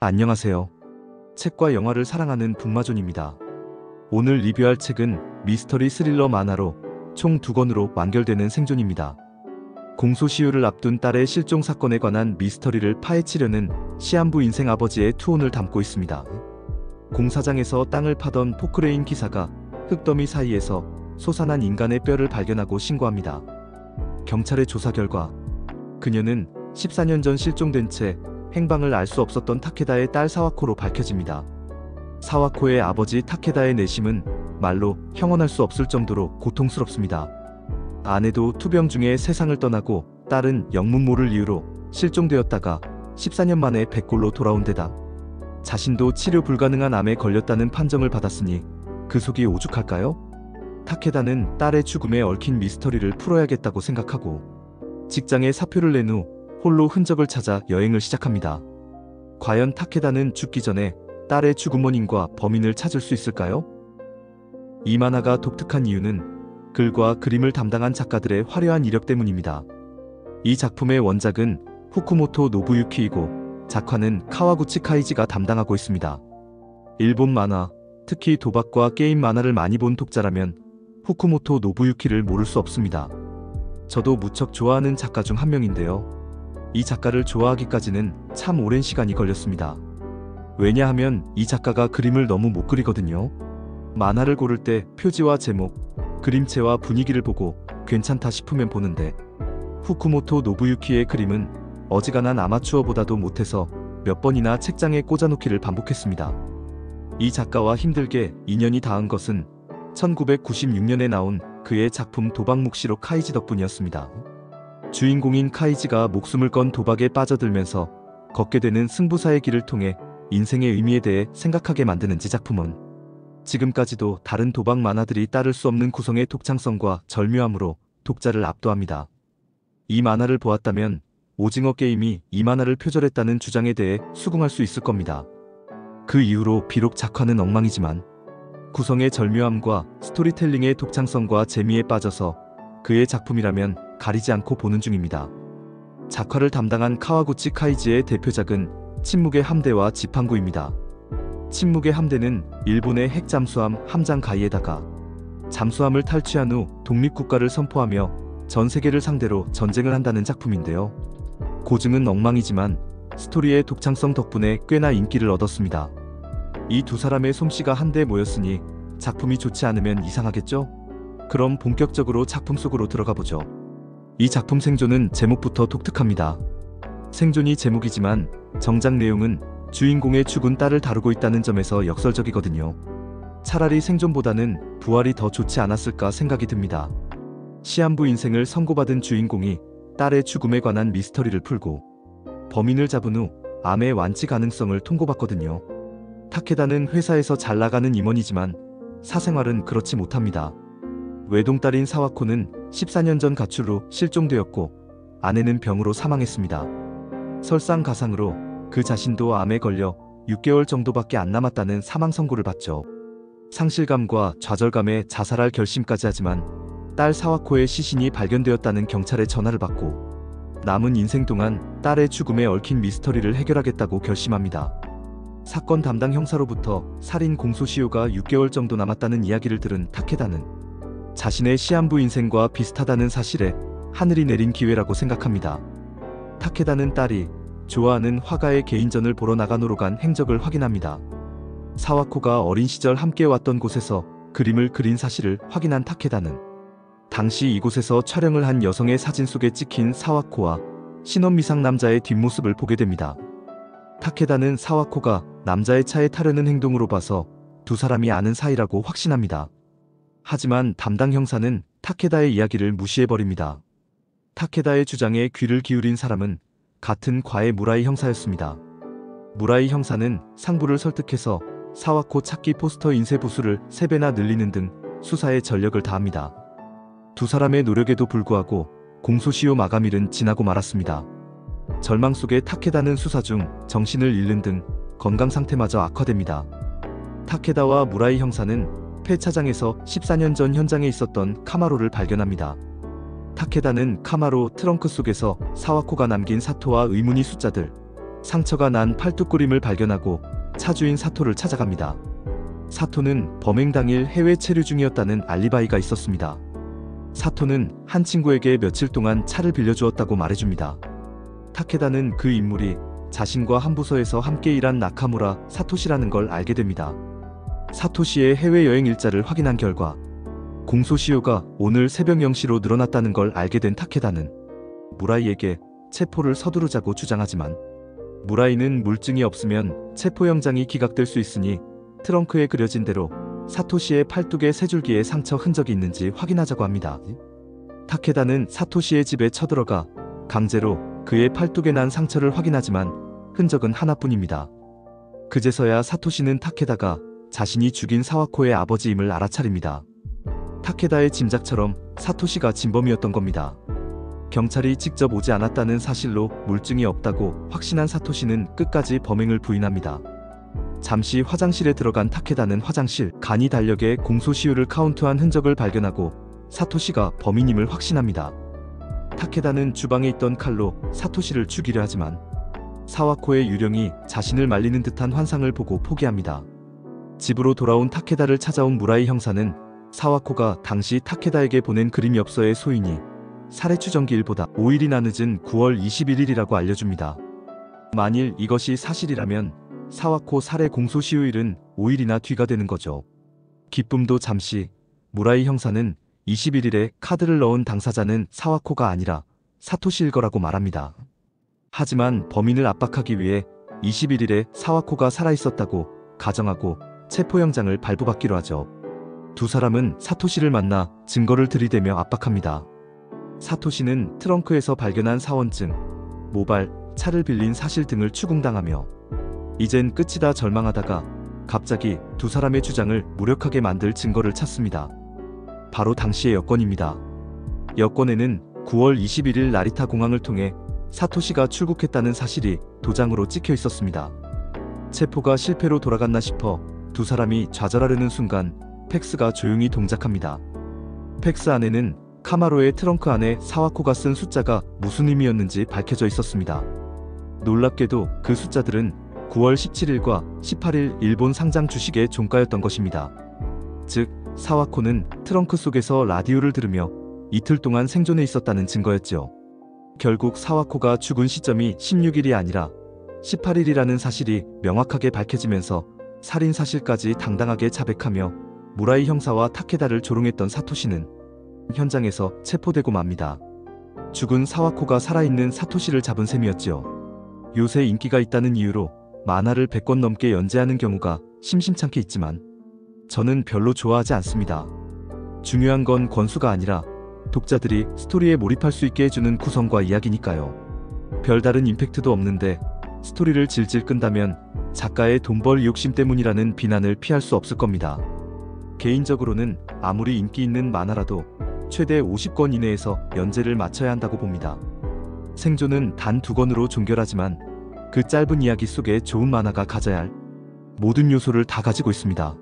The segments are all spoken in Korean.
안녕하세요. 책과 영화를 사랑하는 북마존입니다. 오늘 리뷰할 책은 미스터리 스릴러 만화로 총 2권으로 완결되는 생존입니다. 공소시효를 앞둔 딸의 실종 사건에 관한 미스터리를 파헤치려는 시한부 인생 아버지의 투혼을 담고 있습니다. 공사장에서 땅을 파던 포크레인 기사가 흙더미 사이에서 솟아난 인간의 뼈를 발견하고 신고합니다. 경찰의 조사 결과 그녀는 14년 전 실종된 채 행방을 알 수 없었던 타케다의 딸 사와코로 밝혀집니다. 사와코의 아버지 타케다의 내심은 말로 형언할 수 없을 정도로 고통스럽습니다. 아내도 투병 중에 세상을 떠나고 딸은 영문모를 이유로 실종되었다가 14년 만에 백골로 돌아온 데다 자신도 치료 불가능한 암에 걸렸다는 판정을 받았으니 그 속이 오죽할까요? 타케다는 딸의 죽음에 얽힌 미스터리를 풀어야겠다고 생각하고 직장에 사표를 낸 후 홀로 흔적을 찾아 여행을 시작합니다. 과연 타케다는 죽기 전에 딸의 죽음 원인과 범인을 찾을 수 있을까요? 이 만화가 독특한 이유는 글과 그림을 담당한 작가들의 화려한 이력 때문입니다. 이 작품의 원작은 후쿠모토 노부유키이고 작화는 카와구치 카이지가 담당하고 있습니다. 일본 만화, 특히 도박과 게임 만화를 많이 본 독자라면 후쿠모토 노부유키를 모를 수 없습니다. 저도 무척 좋아하는 작가 중 한 명인데요. 이 작가를 좋아하기까지는 참 오랜 시간이 걸렸습니다. 왜냐하면 이 작가가 그림을 너무 못 그리거든요. 만화를 고를 때 표지와 제목, 그림체와 분위기를 보고 괜찮다 싶으면 보는데 후쿠모토 노부유키의 그림은 어지간한 아마추어보다도 못해서 몇 번이나 책장에 꽂아놓기를 반복했습니다. 이 작가와 힘들게 인연이 닿은 것은 1996년에 나온 그의 작품 도박묵시록 카이지 덕분이었습니다. 주인공인 카이지가 목숨을 건 도박에 빠져들면서 걷게 되는 승부사의 길을 통해 인생의 의미에 대해 생각하게 만드는 이 작품은 지금까지도 다른 도박 만화들이 따를 수 없는 구성의 독창성과 절묘함으로 독자를 압도합니다. 이 만화를 보았다면 오징어 게임이 이 만화를 표절했다는 주장에 대해 수긍할 수 있을 겁니다. 그 이후로 비록 작화는 엉망이지만 구성의 절묘함과 스토리텔링의 독창성과 재미에 빠져서 그의 작품이라면 가리지 않고 보는 중입니다. 작화를 담당한 카와구치 카이지의 대표작은 침묵의 함대와 지팡구입니다. 침묵의 함대는 일본의 핵 잠수함 함장가이에다가 잠수함을 탈취한 후 독립국가를 선포하며 전 세계를 상대로 전쟁을 한다는 작품인데요. 고증은 엉망이지만 스토리의 독창성 덕분에 꽤나 인기를 얻었습니다. 이 두 사람의 솜씨가 한데 모였으니 작품이 좋지 않으면 이상하겠죠? 그럼 본격적으로 작품 속으로 들어가 보죠. 이 작품 생존은 제목부터 독특합니다. 생존이 제목이지만 정작 내용은 주인공의 죽은 딸을 다루고 있다는 점에서 역설적이거든요. 차라리 생존보다는 부활이 더 좋지 않았을까 생각이 듭니다. 시한부 인생을 선고받은 주인공이 딸의 죽음에 관한 미스터리를 풀고 범인을 잡은 후 암의 완치 가능성을 통보받거든요. 타케다는 회사에서 잘 나가는 임원이지만 사생활은 그렇지 못합니다. 외동딸인 사와코는 14년 전 가출로 실종되었고 아내는 병으로 사망했습니다. 설상가상으로 그 자신도 암에 걸려 6개월 정도밖에 안 남았다는 사망 선고를 받죠. 상실감과 좌절감에 자살할 결심까지 하지만 딸 사와코의 시신이 발견되었다는 경찰의 전화를 받고 남은 인생 동안 딸의 죽음에 얽힌 미스터리를 해결하겠다고 결심합니다. 사건 담당 형사로부터 살인 공소시효가 6개월 정도 남았다는 이야기를 들은 타케다는 자신의 시한부 인생과 비슷하다는 사실에 하늘이 내린 기회라고 생각합니다. 타케다는 딸이 좋아하는 화가의 개인전을 보러 나간으로 간 행적을 확인합니다. 사와코가 어린 시절 함께 왔던 곳에서 그림을 그린 사실을 확인한 타케다는 당시 이곳에서 촬영을 한 여성의 사진 속에 찍힌 사와코와 신혼미상 남자의 뒷모습을 보게 됩니다. 타케다는 사와코가 남자의 차에 타려는 행동으로 봐서 두 사람이 아는 사이라고 확신합니다. 하지만 담당 형사는 타케다의 이야기를 무시해버립니다. 타케다의 주장에 귀를 기울인 사람은 같은 과의 무라이 형사였습니다. 무라이 형사는 상부를 설득해서 사와코 찾기 포스터 인쇄 부수를 3배나 늘리는 등 수사에 전력을 다합니다. 두 사람의 노력에도 불구하고 공소시효 마감일은 지나고 말았습니다. 절망 속에 타케다는 수사 중 정신을 잃는 등 건강 상태마저 악화됩니다. 타케다와 무라이 형사는 폐차장에서 14년 전 현장에 있었던 카마로를 발견합니다. 타케다는 카마로 트렁크 속에서 사와코가 남긴 사토와 의문의 숫자들, 상처가 난 팔뚝구림을 발견하고 차주인 사토를 찾아갑니다. 사토는 범행 당일 해외 체류 중이었다는 알리바이가 있었습니다. 사토는 한 친구에게 며칠 동안 차를 빌려주었다고 말해줍니다. 타케다는 그 인물이 자신과 한 부서에서 함께 일한 나카무라 사토시라는 걸 알게 됩니다. 사토시의 해외여행 일자를 확인한 결과 공소시효가 오늘 새벽 0시로 늘어났다는 걸 알게 된 타케다는 무라이에게 체포를 서두르자고 주장하지만 무라이는 물증이 없으면 체포영장이 기각될 수 있으니 트렁크에 그려진 대로 사토시의 팔뚝에 세 줄기의 상처 흔적이 있는지 확인하자고 합니다. 타케다는 사토시의 집에 쳐들어가 강제로 그의 팔뚝에 난 상처를 확인하지만 흔적은 하나뿐입니다. 그제서야 사토시는 타케다가 자신이 죽인 사와코의 아버지임을 알아차립니다. 타케다의 짐작처럼 사토시가 진범이었던 겁니다. 경찰이 직접 오지 않았다는 사실로 물증이 없다고 확신한 사토시는 끝까지 범행을 부인합니다. 잠시 화장실에 들어간 타케다는 화장실 간이 달력에 공소시효를 카운트한 흔적을 발견하고 사토시가 범인임을 확신합니다. 타케다는 주방에 있던 칼로 사토시를 죽이려 하지만 사와코의 유령이 자신을 말리는 듯한 환상을 보고 포기합니다. 집으로 돌아온 타케다를 찾아온 무라이 형사는 사와코가 당시 타케다에게 보낸 그림 엽서의 소인이 살해 추정기일보다 5일이나 늦은 9월 21일이라고 알려줍니다. 만일 이것이 사실이라면 사와코 살해 공소시효일은 5일이나 뒤가 되는 거죠. 기쁨도 잠시 무라이 형사는 21일에 카드를 넣은 당사자는 사와코가 아니라 사토시일 거라고 말합니다. 하지만 범인을 압박하기 위해 21일에 사와코가 살아있었다고 가정하고 체포영장을 발부받기로 하죠. 두 사람은 사토시를 만나 증거를 들이대며 압박합니다. 사토시는 트렁크에서 발견한 사원증, 모발, 차를 빌린 사실 등을 추궁당하며 이젠 끝이다 절망하다가 갑자기 두 사람의 주장을 무력하게 만들 증거를 찾습니다. 바로 당시의 여권입니다. 여권에는 9월 21일 나리타 공항을 통해 사토시가 출국했다는 사실이 도장으로 찍혀 있었습니다. 체포가 실패로 돌아갔나 싶어 두 사람이 좌절하려는 순간 팩스가 조용히 동작합니다. 팩스 안에는 카마로의 트렁크 안에 사와코가 쓴 숫자가 무슨 의미였는지 밝혀져 있었습니다. 놀랍게도 그 숫자들은 9월 17일과 18일 일본 상장 주식의 종가였던 것입니다. 즉, 사와코는 트렁크 속에서 라디오를 들으며 이틀 동안 생존해 있었다는 증거였죠. 결국 사와코가 죽은 시점이 16일이 아니라 18일이라는 사실이 명확하게 밝혀지면서 살인 사실까지 당당하게 자백하며 무라이 형사와 타케다를 조롱했던 사토시는 현장에서 체포되고 맙니다. 죽은 사와코가 살아있는 사토시를 잡은 셈이었지요. 요새 인기가 있다는 이유로 만화를 100권 넘게 연재하는 경우가 심심찮게 있지만 저는 별로 좋아하지 않습니다. 중요한 건 권수가 아니라 독자들이 스토리에 몰입할 수 있게 해주는 구성과 이야기니까요. 별다른 임팩트도 없는데 스토리를 질질 끈다면 작가의 돈벌이 욕심 때문이라는 비난을 피할 수 없을 겁니다. 개인적으로는 아무리 인기 있는 만화라도 최대 50권 이내에서 연재를 마쳐야 한다고 봅니다. 생존은 단 2권으로 종결하지만 그 짧은 이야기 속에 좋은 만화가 가져야 할 모든 요소를 다 가지고 있습니다.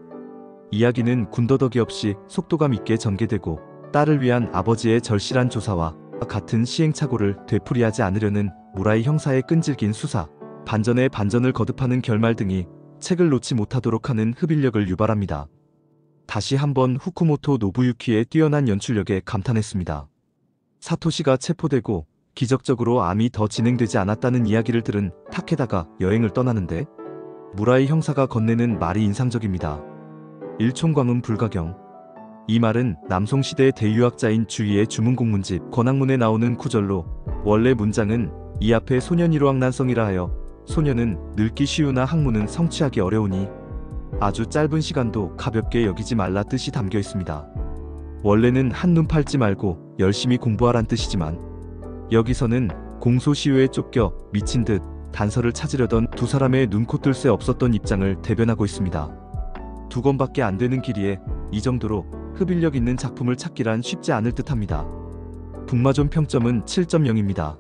이야기는 군더더기 없이 속도감 있게 전개되고 딸을 위한 아버지의 절실한 조사와 같은 시행착오를 되풀이하지 않으려는 무라이 형사의 끈질긴 수사, 반전에 반전을 거듭하는 결말 등이 책을 놓지 못하도록 하는 흡입력을 유발합니다. 다시 한번 후쿠모토 노부유키의 뛰어난 연출력에 감탄했습니다. 사토시가 체포되고 기적적으로 암이 더 진행되지 않았다는 이야기를 들은 타케다가 여행을 떠나는데 무라이 형사가 건네는 말이 인상적입니다. 일총광음 불가경. 이 말은 남송시대 대유학자인 주위의 주문공문집 권학문에 나오는 구절로 원래 문장은 이 앞에 소년 일호학난성이라 하여 소년은 늙기 쉬우나 학문은 성취하기 어려우니 아주 짧은 시간도 가볍게 여기지 말라 뜻이 담겨 있습니다. 원래는 한눈 팔지 말고 열심히 공부하란 뜻이지만 여기서는 공소시효에 쫓겨 미친 듯 단서를 찾으려던 두 사람의 눈코 뜰 새 없었던 입장을 대변하고 있습니다. 2권밖에 안 되는 길이에 이 정도로 흡입력 있는 작품을 찾기란 쉽지 않을 듯합니다. 북마존 평점은 7.0입니다.